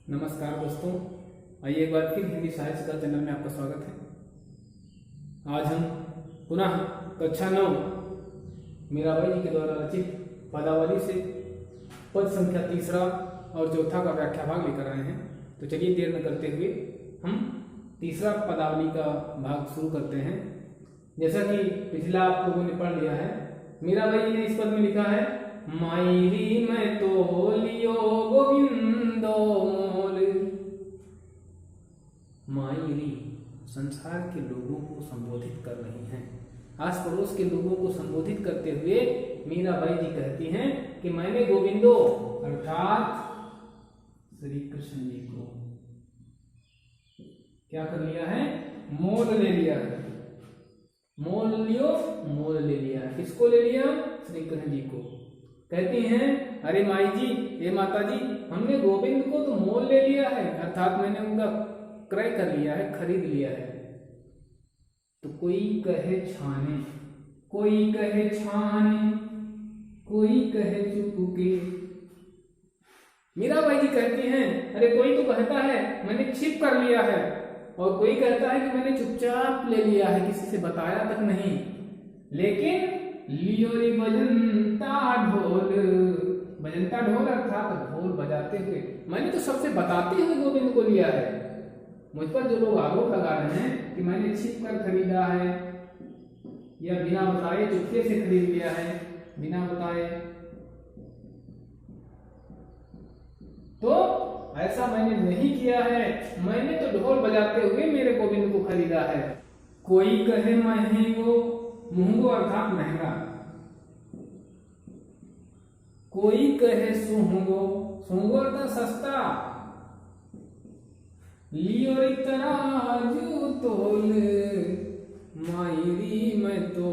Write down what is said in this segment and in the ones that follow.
नमस्कार दोस्तों, आइए एक बार फिर हिंदी साहित्य का चैनल में आपका स्वागत है। आज हम पुनः कक्षा 9 मीराबाई जी के द्वारा रचित पदावली से पद संख्या तीसरा और चौथा का व्याख्या भाग लेकर आए हैं। तो चलिए देर न करते हुए हम तीसरा पदावली का भाग शुरू करते हैं। जैसा कि पिछला आप लोगों ने पढ़ लिया है, मीराबाई जी ने इस पद में लिखा है, मायरी मैं तो लियो गोविंदो मोल। मायरी संसार के लोगों को संबोधित कर रही हैं, आस पड़ोस के लोगों को संबोधित करते हुए मीराबाई जी कहती हैं कि मैंने गोविंदो अर्थात श्री कृष्ण जी को क्या कर लिया है, मोल ले लिया है। मोल लियो, मोल ले लिया। किसको ले लिया? श्री कृष्ण जी को। कहती हैं, अरे माई जी, ये माता जी, हमने गोविंद को तो मोल ले लिया है, अर्थात मैंने उनका क्रय कर लिया है, खरीद लिया है। तो कोई कहे छाने, कोई कहे छाने, कोई कहे चुपके। मीराबाई जी कहती हैं, अरे कोई तो कहता है मैंने छिप कर लिया है, और कोई कहता है कि मैंने चुपचाप ले लिया है, किसी से बताया तक नहीं। लेकिन लियो रे बजंता ढोल, बजंता ढोल अर्थात ढोल बजाते हुए, मैंने तो सबसे बताते हुए गोविंद को लिया है। मुझ पर जो लोग आरोप लगा रहे हैं कि मैंने छिप कर खरीदा है या बिना बताए चुपके से खरीद लिया है, बिना बताए, तो ऐसा मैंने नहीं किया है। मैंने तो ढोल बजाते हुए मेरे गोविंद को खरीदा है। कोई कहे महंगो, महंगो अर्थात महंगा, कोई कहे सुहंगो, सुहंगो अर्थात सस्ता। लियो तराजू तोल, मायरी मैं तो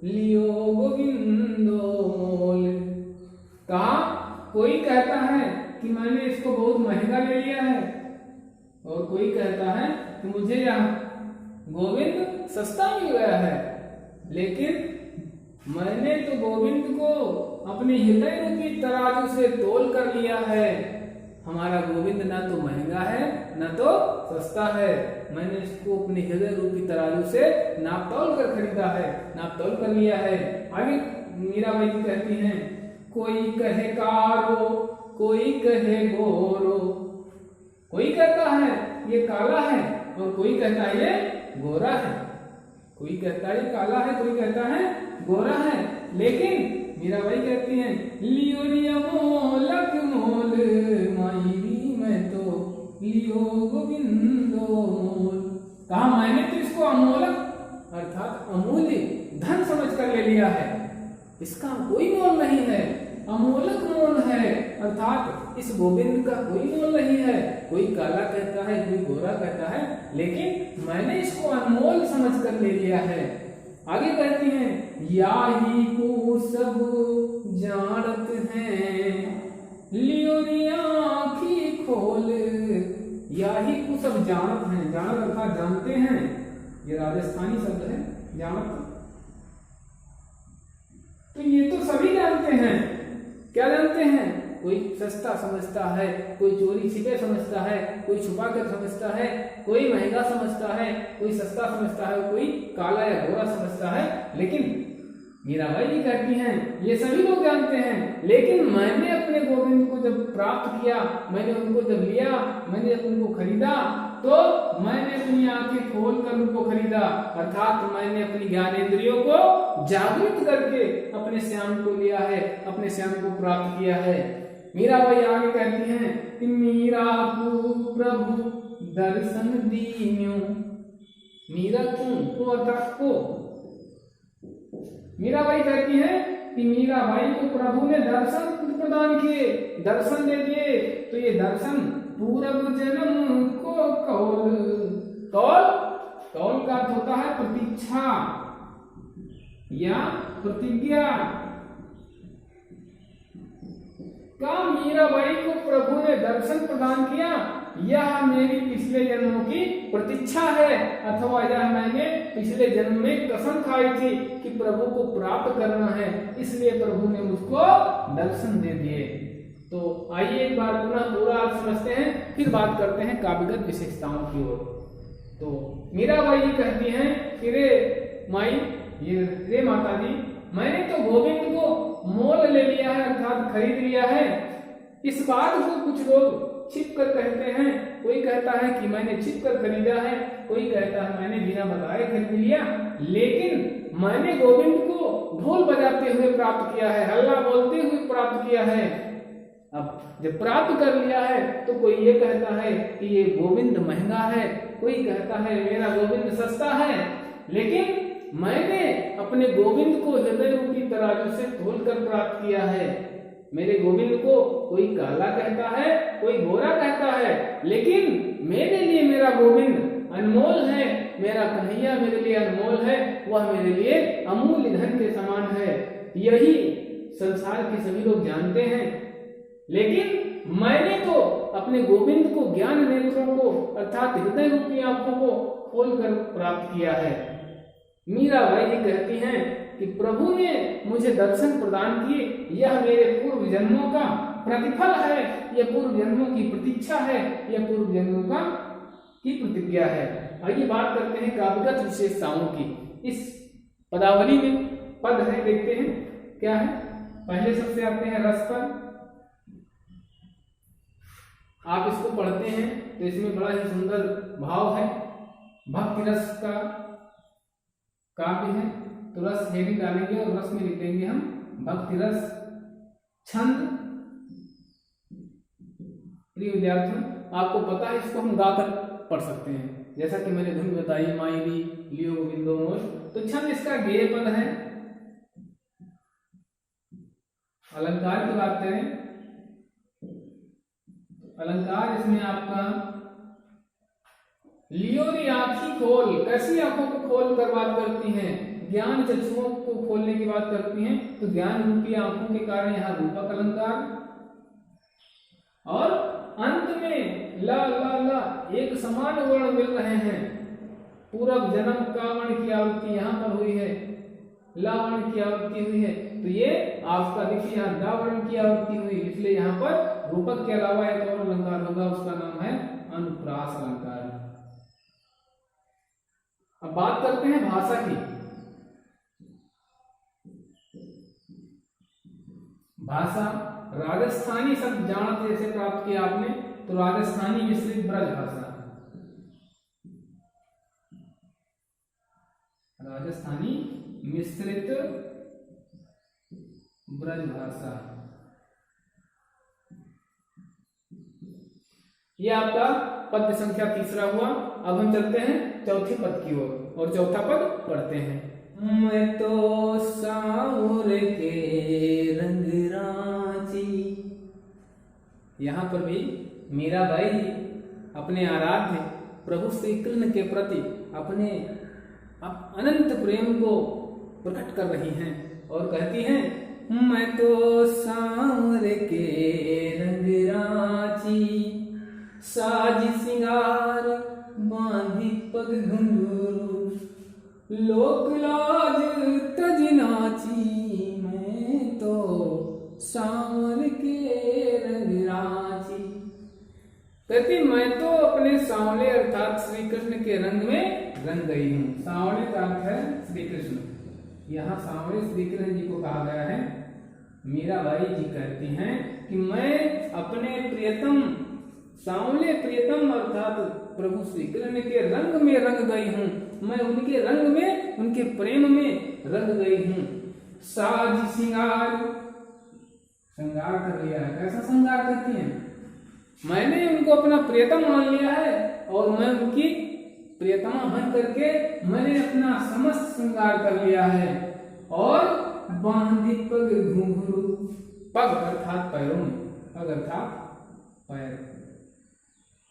लियो गोविंदो मोल। कहा, कोई कहता है कि मैंने इसको बहुत महंगा ले लिया है, और कोई कहता है कि मुझे यह गोविंद सस्ता मिल गया है। लेकिन मैंने तो गोविंद को अपने हृदय रूपी तराजू से तोल कर लिया है। हमारा गोविंद ना तो महंगा है ना तो सस्ता है, मैंने इसको अपने हृदय रूपी तराजू से नाप तौल कर खरीदा है, नाप तौल कर लिया है। आगे मीराबाई जी कहती हैं, कोई कहे कारो, कोई कहे गोरो। कोई कहता है ये काला है, और कोई कहता है ये गोरा है। कोई कहता है ये काला है, कोई कहता है गोरा है। लेकिन मीराबाई कहती हैं, लियो लिया मोलक मोल, मायरी मैं तो लियो गोविंदो मोल। कहा, मैंने तो इसको अमोलक अर्थात अमूल्य धन समझ कर ले लिया है, इसका कोई मोल नहीं है, अमोलक मोल है, अर्थात इस गोविंद का कोई मोल नहीं है। कोई काला कहता है, कोई गोरा कहता है, लेकिन मैंने इसको अनमोल समझ कर ले लिया है। आगे कहती हैं, याही को सब जानत हैं, लियो री आँखी खोल। याही को सब जानत हैं, जानत अर्थात जानते हैं, ये राजस्थानी शब्द है जानत। तो ये तो सभी जानते हैं। क्या जानते हैं? कोई सस्ता समझता है, कोई चोरी छिपे समझता है, कोई छुपा कर समझता है, कोई महंगा समझता है, कोई सस्ता समझता है, कोई काला या गोरा समझता है। लेकिन मीराबाई जी कहती हैं, ये सभी लोग जानते हैं, लेकिन मैंने अपने गोविंद को जब प्राप्त किया, मैंने उनको जब लिया, मैंने जब उनको खरीदा, तो मैंने अपनी आंखें खोल कर उनको खरीदा, अर्थात मैंने अपनी ज्ञानेंद्रियों को जागृत करके अपने श्याम को लिया है, अपने श्याम को प्राप्त किया है। मीराबाई आगे कहती हैं कि मीरा को प्रभु दर्शन दीन्यो। मीरा को अर्थात को, मीराबाई कहती हैं कि मीराबाई को प्रभु ने दर्शन प्रदान किए, दर्शन दे दिए। तो ये दर्शन पूर्व जन्म को कौल, कौल, कौल का अर्थ होता है प्रतीक्षा या प्रतिज्ञा। का मीराबाई को प्रभु ने दर्शन प्रदान किया, यह मेरी पिछले जन्मों की प्रतीक्षा है, अथवा यह मैंने पिछले जन्म में कसम खाई थी कि प्रभु को प्राप्त करना है, इसलिए प्रभु ने मुझको दर्शन दे दिए। तो आइए एक बार पुनः पूरा अर्थ समझते हैं, फिर बात करते हैं काव्यगत विशेषताओं की ओर। तो मीराबाई ये कहती हैं कि रे माई, ये रे माता जी, मैंने तो गोविंद को मोल ले लिया है, अर्थात खरीद लिया है। इस बात को कुछ लोग छिप कर कहते हैं, कोई कहता है कि मैंने छिप कर खरीदा है, कोई कहता है मैंने बिना बताए खरीद लिया, लेकिन मैंने गोविंद को ढोल बजाते हुए प्राप्त किया है, हल्ला बोलते हुए प्राप्त किया है। अब जब प्राप्त कर लिया है तो कोई ये कहता है कि ये गोविंद महंगा है, कोई कहता है मेरा गोविंद सस्ता है, लेकिन मैंने अपने गोविंद को हृदय रूपी तराजू से तोल कर प्राप्त किया है। मेरे गोविंद को कोई काला कहता है, कोई गोरा कहता है, लेकिन मेरे लिए मेरा गोविंद अनमोल है, मेरा कन्हैया मेरे लिए अनमोल है, वह मेरे लिए अमूल्य धन के समान है। यही संसार के सभी लोग जानते हैं, लेकिन मैंने तो अपने गोविंद को ज्ञान नेत्रों को अर्थात हृदय रूपी आंखों को खोलकर प्राप्त किया है। मीराबाई जी कहती हैं कि प्रभु ने मुझे दर्शन प्रदान किए, यह मेरे पूर्व जन्मों का प्रतिफल है, यह पूर्व जन्मों की प्रतीक्षा है, यह पूर्व जन्मों की प्रतिज्ञा है। आइए बात करते हैं काव्यगत विशेषताओं की। इस पदावली में पद है, देखते हैं क्या है। पहले सबसे आते हैं रस पद। आप इसको पढ़ते हैं तो इसमें बड़ा ही सुंदर भाव है। भक्ति रस का काव्य है, तो रस हेडिंग डालेंगे और रस में लिख देंगे हम भक्ति रस। छंद, प्रिय विद्यार्थियों आपको पता है इसको हम गाकर पढ़ सकते हैं, जैसा कि मैंने धुन बताई माइली लियो गोविंदो मोल। तो छंद इसका गेय पद है। अलंकार की बात करें, अलंकार इसमें आपका लियो री आंखी खोल, कैसी आंखों को खोल कर बात करती हैं, ज्ञान चक्षुओं को खोलने की बात करती हैं, तो ज्ञान रूपी आंखों के कारण यहाँ रूपक अलंकार। और अंत में ला ला ला एक समान वर्ण मिल रहे हैं। पूर्व जन्म का वर्ण की आवृत्ति यहाँ पर हुई है, ला वर्ण की आवृत्ति हुई है, तो ये आपका देखिए यहाँ दा वर्ण की आवृत्ति हुई, इसलिए यहाँ पर रूपक के अलावा एक और अलंकार होगा, उसका नाम है अनुप्रास अलंकार। अब बात करते हैं भाषा की। भाषा राजस्थानी शब्द जानते से प्राप्त किया आपने, तो राजस्थानी मिश्रित ब्रज भाषा, राजस्थानी मिश्रित ब्रज भाषा, ये आपका पद संख्या तीसरा हुआ। अब हम चलते हैं चौथे पद की ओर और चौथा पद पढ़ते हैं। मैं तो सावर के रंग रांची। यहाँ पर भी मीराबाई अपने आराध्य प्रभु श्री कृष्ण के प्रति अपने अनंत प्रेम को प्रकट कर रही हैं और कहती हैं, मैं तो सावर के रंग रांची, साज सिंगार बांधी पग घुंघरू, लोक लाज तज नाची, मैं तो सावर के रंग रांची। कहती मैं तो अपने सांवले अर्थात श्री कृष्ण के रंग में रंग गई हूँ। सांवले का अर्थ है श्री कृष्ण, यहाँ सांवले श्री कृष्ण जी को कहा गया है। मीराबाई जी कहती हैं कि मैं अपने प्रियतम सांवले प्रियतम अर्थात प्रभु श्री कृष्ण के रंग में रंग गई हूँ, मैं उनके रंग में उनके प्रेम में रंग गई हूँ। साज श्रृंगार, श्रृंगार कर लिया है। कैसा श्रृंगार करती हैं? मैंने उनको अपना प्रियतम मान लिया है और मैं उनकी प्रियतमा बन करके मैंने अपना समस्त श्रृंगार कर लिया है। और बांधी पग घुंघरू, पग अर्थात पैरों में, पग अर्थात पैर,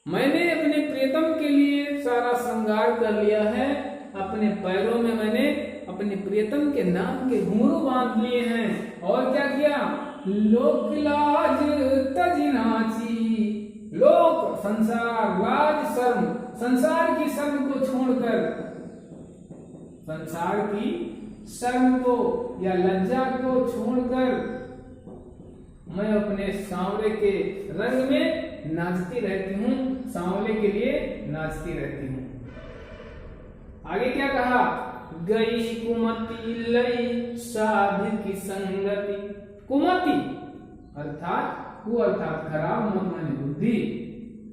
मैंने अपने प्रियतम के लिए सारा श्रृंगार कर लिया है। अपने पैरों में मैंने अपने प्रियतम के नाम के घुंघरू बांध लिए हैं। और क्या किया? लोक लाज तज नाची, लोक संसार, लाज शर्म, संसार की शर्म को छोड़कर, संसार की शर्म को या लज्जा को छोड़कर मैं अपने सांवरे के रंग में नाचती रहती हूँ, सांवले के लिए नाचती रहती हूँ। आगे क्या कहा, गई कुमति लई साध की संगति। कुमति अर्थात कु अर्थात खराब, मत माने बुद्धि,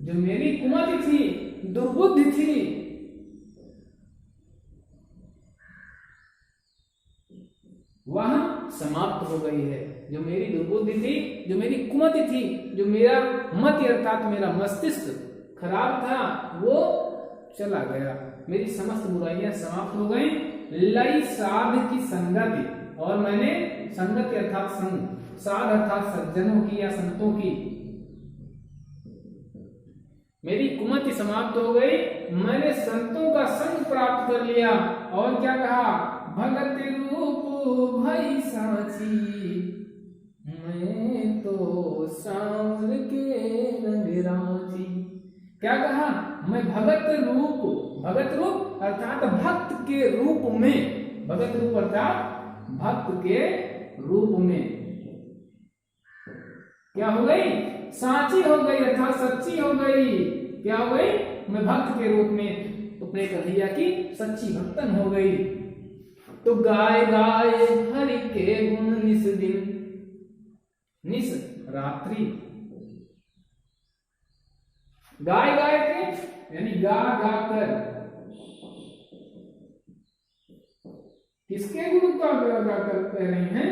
जो मेरी कुमति थी, दुर्बुद्धि थी, वह समाप्त हो गई है। जो मेरी दुर्बुद्धि थी, जो मेरी कुमति थी, जो मेरा मति अर्थात मेरा मस्तिष्क खराब था, वो चला गया। मेरी समस्त बुराइयां समाप्त हो गई। लई साध की संगति, और मैंने संगति अर्थात संग, साध अर्थात सज्जनों की या संतों की, मेरी कुमति समाप्त हो गई। मैंने संतों का संग प्राप्त कर लिया। और क्या कहा, भगत रूप भई साची, मैं तो सांवर के रंग राची। क्या कहा, मैं भगत रूप अर्थात भक्त के रूप में, भगत रूप अर्थात भक्त के रूप में क्या हो गई, साची हो गई अर्थात सच्ची हो गई। क्या हो गई, मैं भक्त के रूप में अपने कन्हैया की सच्ची भक्तन हो गई। तो गाय गाय हरि के गुण निस दिन, निस रात्रि, गाय गाय के यानी गा गा कर, किसके गुण का गा गा कर कह रही हैं,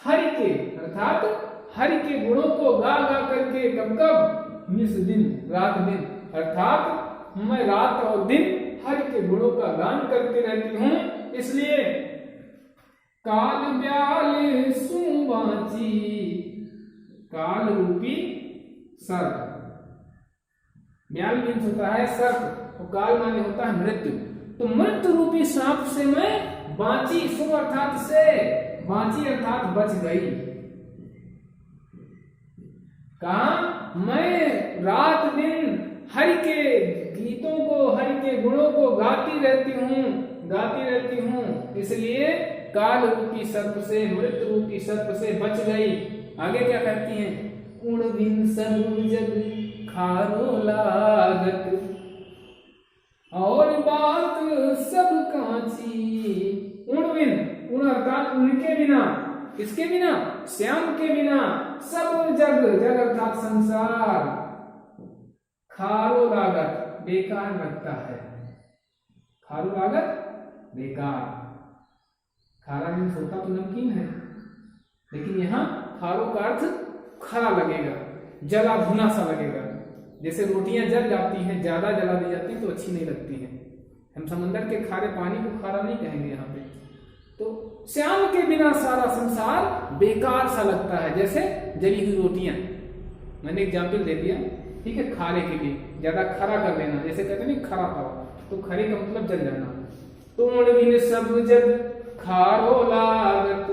हरि के अर्थात हरि के गुणों को गा गा करके, कब कब, निस दिन रात दिन, अर्थात मैं रात और दिन हरि के गुणों का गान करती रहती हूँ। इसलिए काल ब्याल सुबाची, काल रूपी सर्प, ब्याल मीन्स होता है सर्प, और काल माने होता है मृत्यु। तो मृत्यु रूपी सांप से मैं बांची, सु अर्थात से, बांची अर्थात बच गई। कहा, मैं रात दिन हरि के गीतों को, हरि के गुणों को गाती रहती हूँ, इसलिए काल रूपी सर्प से, मृत्यु रूपी सर्प से बच गई। आगे क्या कहती हैं, उड़विन सर्व जग खारो लागत, और बात सब कांची। उड़विन, उड़ अर्थात उनके बिना, किसके बिना, श्याम के बिना, सब जग, जग अर्थात संसार, खारो लागत बेकार लगता है। खारो लागत बेकार, खारा मीन्स होता तो नमकीन है, लेकिन यहाँ खारो का अर्थ खरा लगेगा, जला भुना सा लगेगा। जैसे रोटियां जल जाती हैं, ज्यादा जला दी जाती हैं तो अच्छी नहीं लगती हैं। हम समंदर के खारे पानी को खारा नहीं कहेंगे यहाँ पे। तो श्याम के बिना सारा संसार बेकार सा लगता है, जैसे जली हुई रोटियां। मैंने एग्जाम्पल दे दिया, ठीक है, खारे के लिए ज्यादा खरा कर देना, जैसे कहते हैं ना खरा पाओ, तो खरे का मतलब जल जाना। तो बिन सब जग खारो लागत,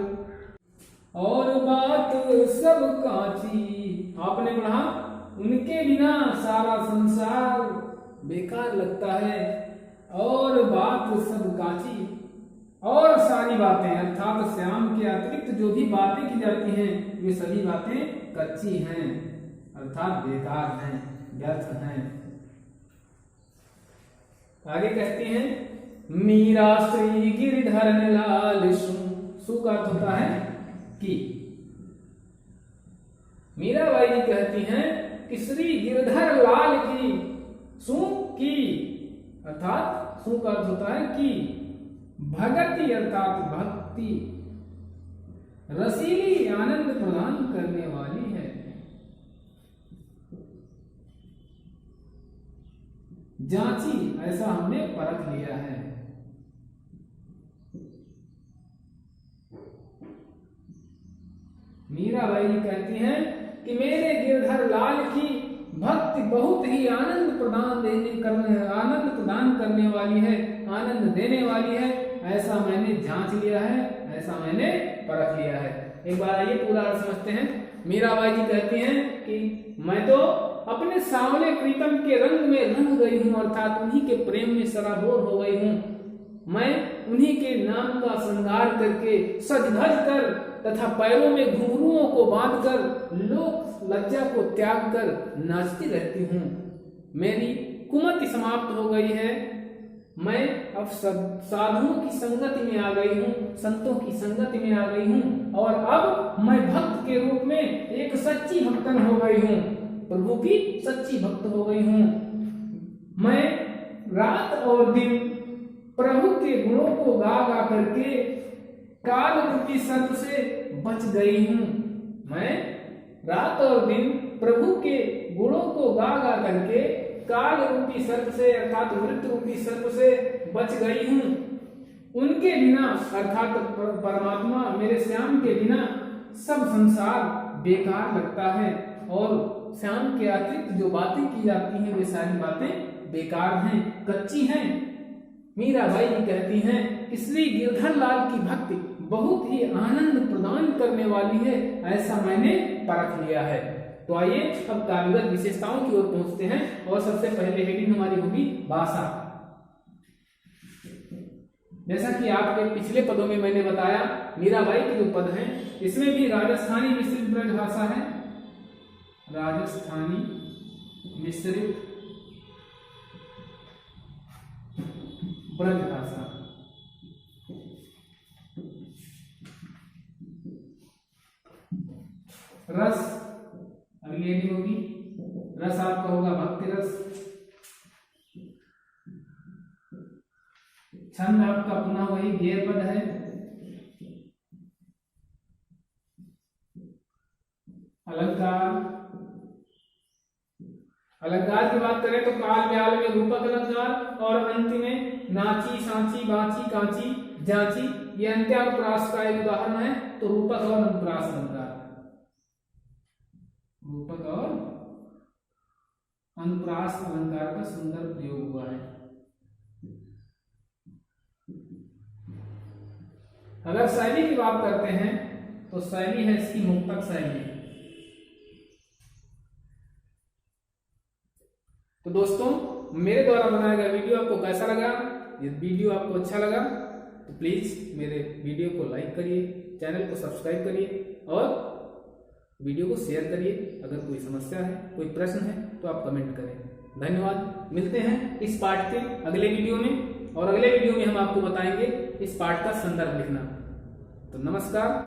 और बात सब कांची। आपने पढ़ा, उनके बिना सारा संसार बेकार लगता है, और बात सब कांची, और सारी बातें अर्थात श्याम के अतिरिक्त जो भी बातें की जाती हैं, वे सभी बातें कच्ची हैं, अर्थात बेकार हैं, व्यर्थ हैं। आगे कहती हैं, मीरा श्री गिरधर लाल सु का अर्थ होता है की। मीराबाई जी कहती हैं कि श्री गिरधर लाल की, सु की अर्थात सु का अर्थ होता है की, भगति अर्थात भक्ति, रसीली आनंद प्रदान करने वाली है। जांची ऐसा हमने परख लिया है। मीराबाई जी कहती हैं कि मेरे गिरधर लाल की भक्ति बहुत ही आनंद प्रदान करने वाली है, आनंद देने वाली है। ऐसा मैंने जांच लिया है, ऐसा मैंने परख लिया है। एक बार आइए पूरा अर्थ समझते हैं। मीराबाई जी कहती हैं कि मैं तो अपने सांवले प्रीतम के रंग में रंग गई हूँ, अर्थात उन्हीं के प्रेम में सराबोर हो गई हूँ। मैं उन्हीं के नाम का श्रृंगार करके सज धज कर तथा पैरों में घुंघरुओं को बांधकर लोक लज्जा को त्याग कर नाचती रहती हूँ। मेरी कुमति समाप्त हो गई है। मैं अब साधुओं की संगति में आ गई हूँ, संतों की संगति में आ गई हूँ, और अब मैं भक्त के रूप में एक सच्ची भक्तन हो गई हूँ, प्रभु की सच्ची भक्त हो गई हूँ। मैं रात और दिन प्रभु के गुणों को गा गा करके काल रूपी सर्प से बच गई हूँ। मैं रात और दिन प्रभु के गुणों को गा गा करके काल रूपी सर्प से अर्थात मृत्यु रूपी सर्प से बच गई हूँ। उनके बिना अर्थात परमात्मा मेरे श्याम के बिना सब संसार बेकार लगता है, और श्याम के अतिरिक्त जो बातें की जाती हैं वे सारी बातें बेकार हैं, कच्ची हैं। मीराबाई जी कहती हैं कि श्री गिरधर लाल की भक्ति बहुत ही आनंद प्रदान करने वाली है, ऐसा मैंने परख लिया है। तो आइए अब काव्यगत विशेषताओं की ओर पहुंचते हैं, और सबसे पहले हेडिंग हमारी होगी भाषा। जैसा कि आपके पिछले पदों में मैंने बताया, मीराबाई के जो पद हैं इसमें भी राजस्थानी मिश्रित ब्रज भाषा है, राजस्थानी मिश्रित ब्रज भाषा। रस अगली हेडिंग होगी, रस आपका होगा भक्ति रस। छंद आपका पुनः वही गेय पद है। अलंकार, अलंकार की बात करें तो काल व्याल में रूपक अलंकार, और अंत में नाची सांची बाची कांची जांची, ये अंत्यानुप्रास का एक उदाहरण है। तो रूपक और अनुप्रास अलंकार, रूपक और अनुप्रास अलंकार का सुंदर प्रयोग हुआ है। अगर शैली की बात करते हैं तो शैली है इसकी मुक्तक शैली। तो दोस्तों, मेरे द्वारा बनाया गया वीडियो आपको कैसा लगा? यदि वीडियो आपको अच्छा लगा तो प्लीज मेरे वीडियो को लाइक करिए, चैनल को सब्सक्राइब करिए और वीडियो को शेयर करिए। अगर कोई समस्या है, कोई प्रश्न है तो आप कमेंट करें। धन्यवाद। मिलते हैं इस पाठ के अगले वीडियो में, और अगले वीडियो में हम आपको बताएंगे इस पाठ का संदर्भ लिखना। तो नमस्कार।